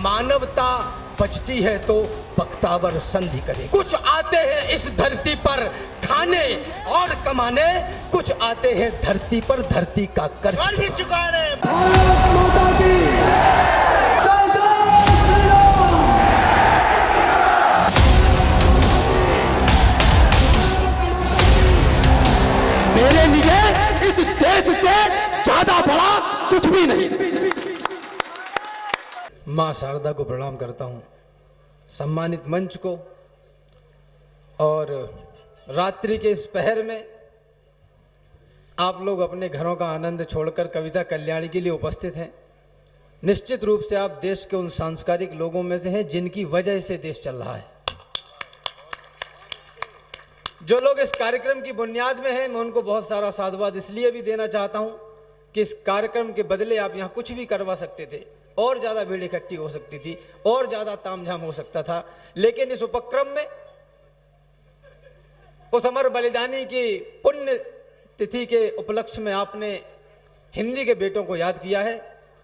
मानवता बचती है तो बख्तावर संधि करे। कुछ आते हैं इस धरती पर खाने और कमाने, कुछ आते हैं धरती पर धरती का कर्ज चुकाने। भारत माता की मेरे लिए इस देश से ज्यादा बड़ा कुछ भी नहीं। मां शारदा को प्रणाम करता हूं, सम्मानित मंच को, और रात्रि के इस पहर में आप लोग अपने घरों का आनंद छोड़कर कविता कल्याणी के लिए उपस्थित हैं। निश्चित रूप से आप देश के उन सांस्कृतिक लोगों में से हैं जिनकी वजह से देश चल रहा है। जो लोग इस कार्यक्रम की बुनियाद में हैं, मैं उनको बहुत सारा साधुवाद इसलिए भी देना चाहता हूं कि इस कार्यक्रम के बदले आप यहाँ कुछ भी करवा सकते थे, और ज़्यादा भीड़ इकट्ठी हो सकती थी, और ज़्यादा तामझाम हो सकता था, लेकिन इस उपक्रम में उस अमर बलिदानी की पुण्य तिथि के उपलक्ष्य में आपने हिंदी के बेटों को याद किया है।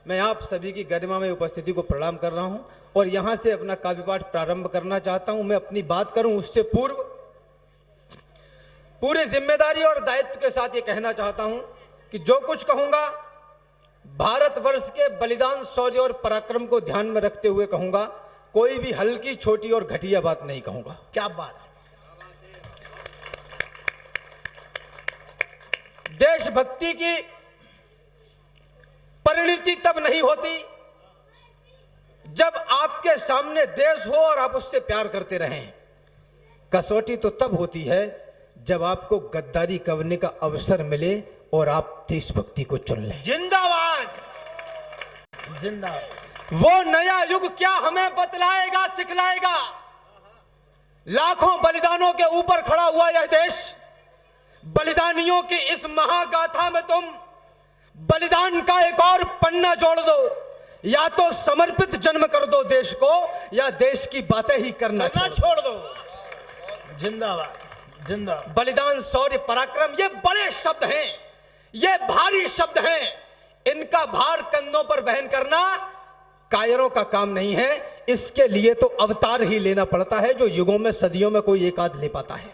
मैं आप सभी की गरिमा में उपस्थिति को प्रणाम कर रहा हूं और यहाँ से अपना काव्य पाठ प्रारंभ करना चाहता हूं। मैं अपनी बात करूं उससे पूर्व पूरे जिम्मेदारी और दायित्व के साथ ये कहना चाहता हूं कि जो कुछ कहूंगा भारतवर्ष के बलिदान, शौर्य और पराक्रम को ध्यान में रखते हुए कहूंगा। कोई भी हल्की, छोटी और घटिया बात नहीं कहूंगा। क्या बात। देशभक्ति की परिणति तब नहीं होती जब आपके सामने देश हो और आप उससे प्यार करते रहें। कसौटी तो तब होती है जब आपको गद्दारी करने का अवसर मिले और आप देशभक्ति को चुन लें। जिंदाबाद जिंदाबाद। वो नया युग क्या हमें बतलाएगा, सिखलाएगा। लाखों बलिदानों के ऊपर खड़ा हुआ यह देश, बलिदानियों की इस महागाथा में तुम बलिदान का एक और पन्ना जोड़ दो। या तो समर्पित जन्म कर दो देश को, या देश की बातें ही करना छोड़ दो। जिंदाबाद जिंदाबाद। बलिदान, शौर्य, पराक्रम, ये बड़े शब्द हैं, ये भारी शब्द हैं। इनका भार कंधों पर वहन करना कायरों का काम नहीं है। इसके लिए तो अवतार ही लेना पड़ता है, जो युगों में, सदियों में कोई एक आध ले पाता है।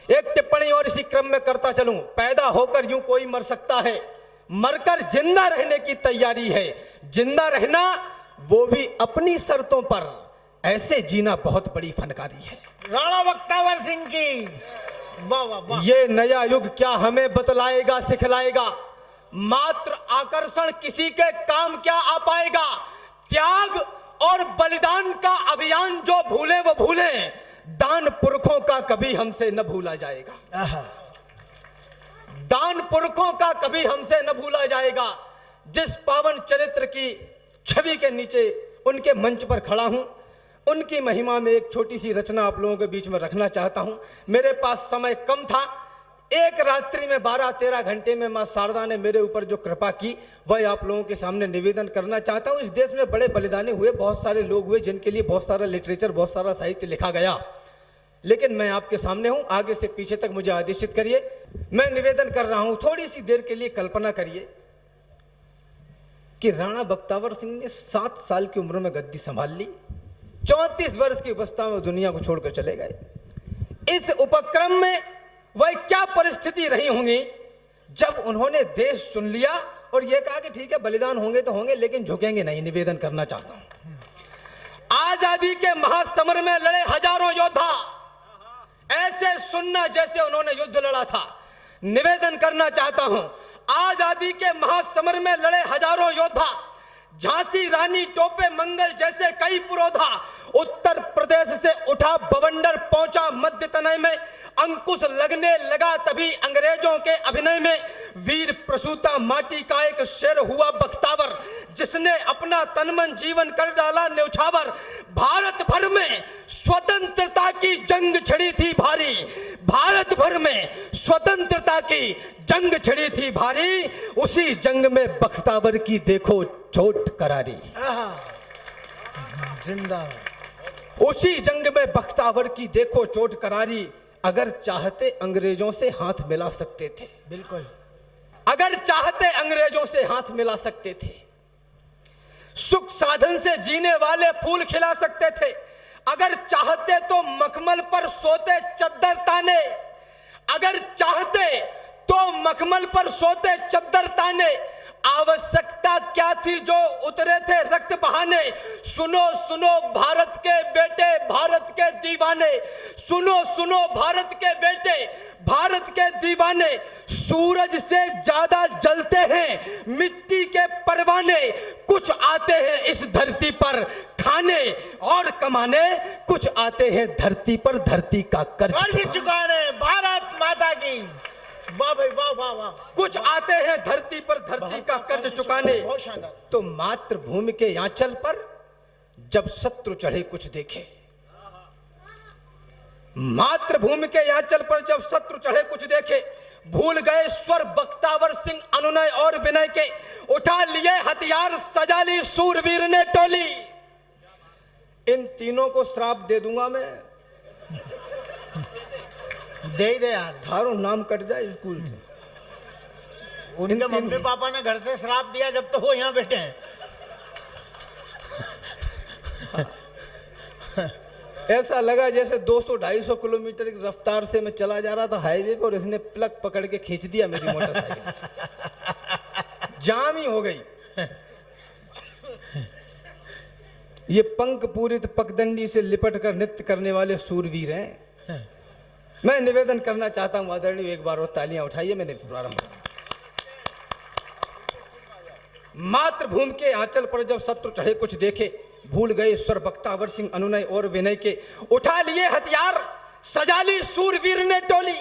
एक टिप्पणी और इसी क्रम में करता चलूं। पैदा होकर यूं कोई मर सकता है, मरकर जिंदा रहने की तैयारी है। जिंदा रहना वो भी अपनी शर्तों पर, ऐसे जीना बहुत बड़ी फनकारी है। राणा बख्तावर सिंह की वाह वाह वाह। ये नया युग क्या हमें बतलाएगा, सिखलाएगा। मात्र आकर्षण किसी के काम क्या आ पाएगा। त्याग और बलिदान का अभियान जो भूले वो भूले, दान पुरखों का कभी हमसे न भूला जाएगा। दान पुरखों का कभी हमसे न भूला जाएगा। जिस पावन चरित्र की छवि के नीचे उनके मंच पर खड़ा हूं, उनकी महिमा में एक छोटी सी रचना आप लोगों के बीच में रखना चाहता हूं। मेरे पास समय कम था। एक रात्रि में 12-13 घंटे में मां शारदा ने मेरे ऊपर जो कृपा की, वह आप लोगों के सामने निवेदन करना चाहता हूं। इस देश में बड़े बलिदानी हुए, बहुत सारे लोग हुए जिनके लिए बहुत सारा लिटरेचर, बहुत सारा साहित्य लिखा गया, लेकिन मैं आपके सामने हूं। आगे से पीछे तक मुझे आदेशित करिए। मैं निवेदन कर रहा हूं, थोड़ी सी देर के लिए कल्पना करिए कि राणा बख्तावर सिंह ने 7 साल की उम्र में गद्दी संभाल ली, 34 वर्ष की अवस्था में दुनिया को छोड़कर चले गए। इस उपक्रम में वह क्या परिस्थिति रही होंगी जब उन्होंने देश चुन लिया और यह कहा कि ठीक है, बलिदान होंगे तो होंगे, लेकिन झुकेंगे नहीं। निवेदन करना चाहता हूं। आजादी के महासमर में लड़े हजारों योद्धा, ऐसे सुनना जैसे उन्होंने युद्ध लड़ा था। निवेदन करना चाहता हूं, आजादी के महासमर में लड़े हजारों योद्धा, झांसी रानी, टोपे मंगल जैसे कई पुरोधा, उत्तर प्रदेश से उठा बवंडर, पहुंचा मध्य तनय में, अंकुश लगने लगा तभी अंग्रेजों के अभिनय में। वीर प्रसूता माटी का एक शेर हुआ बख्तावर, जिसने अपना तनमन जीवन कर डाला न्यौछावर। भारत भर में स्वतंत्रता की जंग छिड़ी थी भारी, भारत भर में स्वतंत्रता की जंग छिड़ी थी भारी। उसी जंग में बख्तावर की देखो चोट करारी। जिंदाबाद। उसी जंग में बख्तावर की देखो चोट करारी। अगर चाहते अंग्रेजों से हाथ मिला सकते थे, बिल्कुल, अगर चाहते अंग्रेजों से हाथ मिला सकते थे। सुख साधन से जीने वाले फूल खिला सकते थे। अगर चाहते तो मखमल पर सोते चद्दर ताने, अगर चाहते तो मखमल पर सोते चद्दर ताने। आवश्यकता क्या थी जो उतरे थे रक्त बहाने। सुनो सुनो भारत के बेटे, भारत के दीवाने, सुनो सुनो भारत के बेटे, भारत के दीवाने। सूरज से ज्यादा जलते हैं मिट्टी के परवाने। कुछ आते हैं इस धरती पर खाने और कमाने, कुछ आते हैं धरती पर धरती का कर्ज चुकाने। भारत माता की वाह भाई वाह वाह वाह। कुछ आते हैं धरती पर धरती का कर्ज चुकाने। बहुत शानदार। तो मातृभूमि के आंचल पर जब शत्रु चढ़े कुछ देखे, मातृभूमि के आंचल पर जब शत्रु चढ़े कुछ देखे। भूल गए स्वर बख्तावर सिंह अनुनय और विनय के, उठा लिए हथियार सजा ली सूरवीर ने टोली। इन तीनों को श्राप दे दूंगा मैं, दे ही दे यार। थारो नाम कट जाए स्कूल से। उनके मम्मी पापा ने घर से श्राप दिया जब तो वो यहाँ बैठे हैं। ऐसा लगा जैसे 200-250 किलोमीटर की रफ्तार से मैं चला जा रहा था हाईवे पर और इसने प्लग पकड़ के खींच दिया मेरी मोटरसाइकिल। जाम ही हो गई। ये पंख पूरित पगडंडी से लिपट कर नृत्य करने वाले सूरवीर हैं। मैं निवेदन करना चाहता हूं आदरणीय, एक बार और तालियां उठाइए। मैंने प्रारंभ मातृभूमि के आंचल पर जब शत्रु चढ़े कुछ देखे। भूल गए स्वर बख्तावर सिंह अनुनय और विनय के, उठा लिए हथियार सजा ली सूरवीर ने टोली।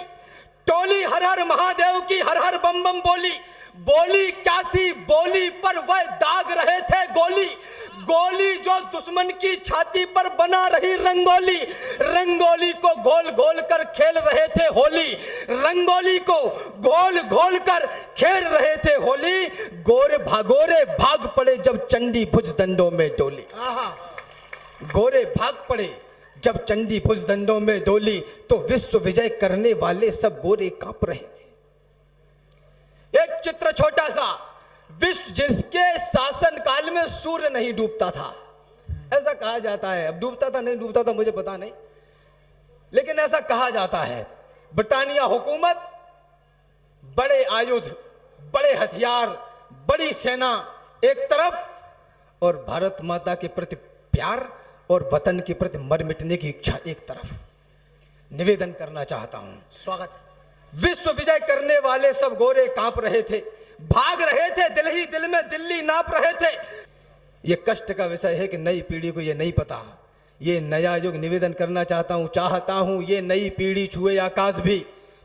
टोली हर हर महादेव की हर हर बम बम बोली। बोली क्या थी बोली पर वह दाग रहे थे गोली। गोली जो दुश्मन की छाती पर बना रही रंगोली। रंगोली को घोल घोल कर खेल रहे थे होली। रंगोली को घोल घोल कर खेल रहे थे होली। गोरे भाग पड़े जब चंडी भुज दंडों में डोली। गोरे भाग पड़े जब चंडी भुज दंडों में डोली। तो विश्व विजय करने वाले सब गोरे कांप रहे थे। एक चित्र छोटा सा, विश्व जिसके शासन काल में सूर्य नहीं डूबता था, ऐसा कहा जाता है। अब डूबता था नहीं डूबता था मुझे पता नहीं, लेकिन ऐसा कहा जाता है। ब्रिटानिया हुकूमत बड़े आयुध, बड़े हथियार, बड़ी सेना एक तरफ और भारत माता के प्रति प्यार और वतन के प्रति मर मिटने की इच्छा एक तरफ। निवेदन करना चाहता हूं। स्वागत। विश्व विजय करने वाले सब गोरे कांप रहे थे, भाग रहे थे, दिल ही दिल में दिल्ली नाप रहे थे। ये कष्ट का विषय है कि नई पीढ़ी को ये नहीं पता। ये नया युग, निवेदन करना चाहता हूं ये नई पीढ़ी छुए आकाश भी,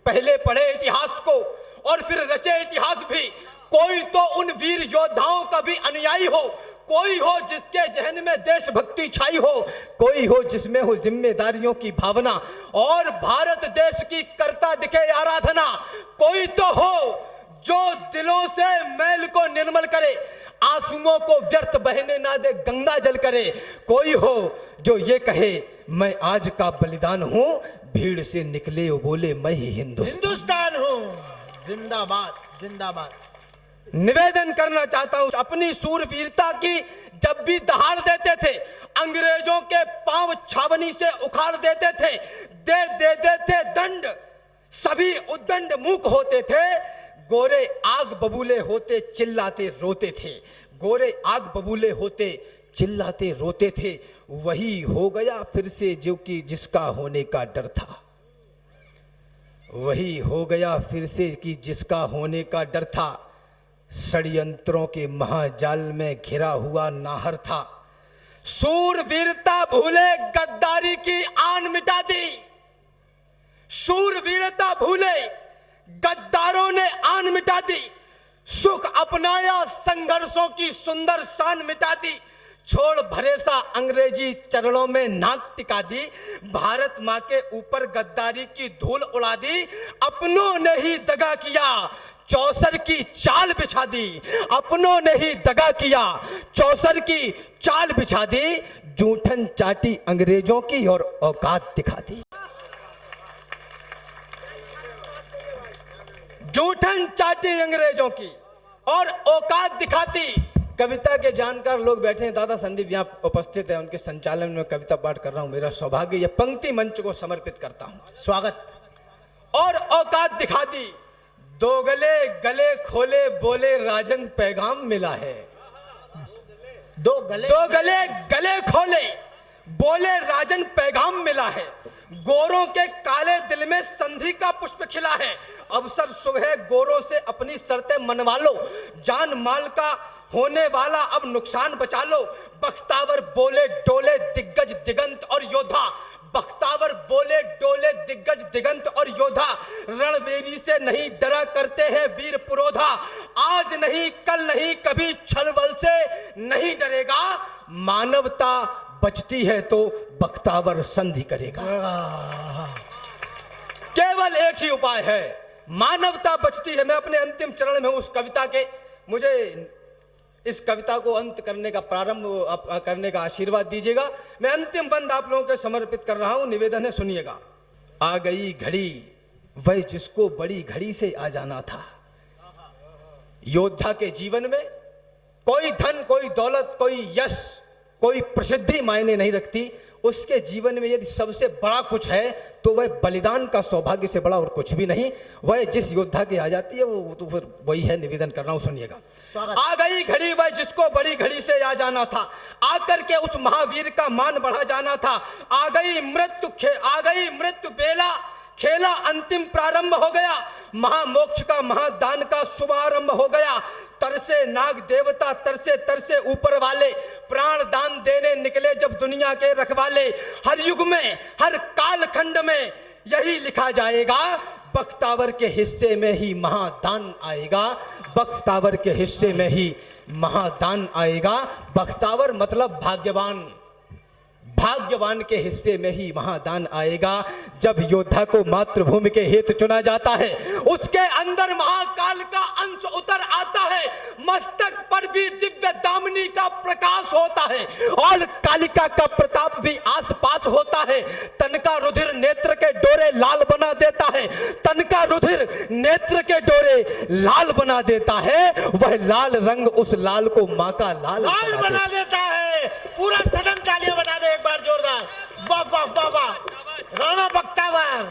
पहले पढ़े इतिहास को और फिर रचे इतिहास भी। कोई तो उन वीर योद्धाओं का भी अनुयायी हो, कोई हो जिसके जहन में देशभक्ति छाई हो, कोई हो जिसमें हो जिम्मेदारियों की भावना और भारत देश की करता दिखे आराधना। कोई तो हो जो दिलों से मैल को निर्मल करे, आंसुओं को व्यर्थ बहने ना दे गंगा जल करे। कोई हो जो ये कहे मैं आज का बलिदान हूं, भीड़ से निकले वो बोले मैं ही हिंदुस्तान हूं। जिंदाबाद जिंदाबाद। निवेदन करना चाहता हूं अपनी सूरवीरता की। जब भी दहाड़ देते थे अंग्रेजों के पांव छावनी से उखाड़ देते थे, दे देते दंड, सभी उद्दंड मूक होते थे। गोरे आग बबूले होते चिल्लाते रोते थे। गोरे आग बबूले होते चिल्लाते रोते थे। वही हो गया फिर से जो कि जिसका होने का डर था। वही हो गया फिर से कि जिसका होने का डर था। षड्यंत्रों के महाजाल में घिरा हुआ नाहर था। शूरवीरता भूले गद्दारी की आन मिटा दी। शूरवीरता भूले गद्दारों ने आन मिटा दी। सुख अपनाया संघर्षों की सुंदर शान मिटा दी। छोड़ भरेसा अंग्रेजी चरणों में नाक टिका दी। भारत मां के ऊपर गद्दारी की धूल उड़ा दी। अपनों ने ही दगा किया, चौसर की चाल बिछा दी। अपनों ने ही दगा किया, चौसर की चाल बिछा दी। जूठन चाटी अंग्रेजों की और औकात दिखा दी। जूठन चाटी अंग्रेजों की और औकात दिखाती। कविता के जानकार लोग बैठे हैं, दादा संदीप यहाँ उपस्थित है, उनके संचालन में कविता पाठ कर रहा हूँ। मेरा सौभाग्य यह पंक्ति मंच को समर्पित करता हूँ। स्वागत। और औकात दिखा दी, दो गले गले खोले, बोले राजन पैगाम मिला है। दो गले गले खोले, बोले राजन पैगाम मिला है। गोरों के काले दिल में संधि का पुष्प खिला है। अवसर शुभ है, गोरों से अपनी शर्तें मनवा लो। जान माल का होने वाला अब नुकसान बचा लो। बख्तावर बोले डोले दिग्गज दिगंत और योद्धा, बख्तावर बोले डोले दिग्गज दिगंत और योद्धा। रणवेरी से नहीं डरा करते हैं वीर पुरोधा। आज नहीं कल नहीं कभी छल बल से नहीं डरेगा। मानवता बचती है तो बख्तावर संधि करेगा। केवल एक ही उपाय है, मानवता बचती है। मैं अपने अंतिम चरण में हूं उस कविता के। मुझे इस कविता को अंत करने का प्रारंभ करने का आशीर्वाद दीजिएगा। मैं अंतिम बंद आप लोगों को समर्पित कर रहा हूं, निवेदन है, सुनिएगा। आ गई घड़ी वह जिसको बड़ी घड़ी से आ जाना था। योद्धा के जीवन में कोई धन, कोई दौलत, कोई यश, कोई प्रसिद्धि मायने नहीं रखती। उसके जीवन में यदि सबसे बड़ा कुछ है तो वह बलिदान का सौभाग्य से बड़ा और कुछ भी नहीं। वह जिस योद्धा की आ जाती है वो तो फिर वही है। निवेदन कर रहा हूं, सुनिएगा। आ गई घड़ी वह जिसको बड़ी घड़ी से आ जाना था। आकर के उस महावीर का मान बढ़ा जाना था। आ गई मृत्यु बेला, खेला अंतिम प्रारंभ हो गया। महामोक्ष का महादान का शुभारंभ हो गया। तरसे नाग देवता, तरसे तरसे ऊपर वाले, प्राण दान देने निकले जब दुनिया के रखवाले। हर युग में हर काल खंड में यही लिखा जाएगा, बख्तावर के हिस्से में ही महादान आएगा। बख्तावर के हिस्से में ही महादान आएगा। बख्तावर मतलब भाग्यवान, भाग्यवान के हिस्से में ही महादान आएगा। जब योद्धा को मातृभूमि के हेतु चुना जाता है, उसके अंदर महाकाल का अंश उतर आता है। मस्तक पर भी दिव्य दामिनी का प्रकाश होता है और कालिका का प्रताप भी आसपास होता है। तन का रुधिर नेत्र के डोरे लाल बना देता है। तन का रुधिर नेत्र के डोरे लाल बना देता है। वह लाल रंग उस लाल को माँ का लाल बना देता है। पूरा सदन तालियां बजा दे एक बार जोरदार। वाह वाह वाह वाह, राणा बख्तावर।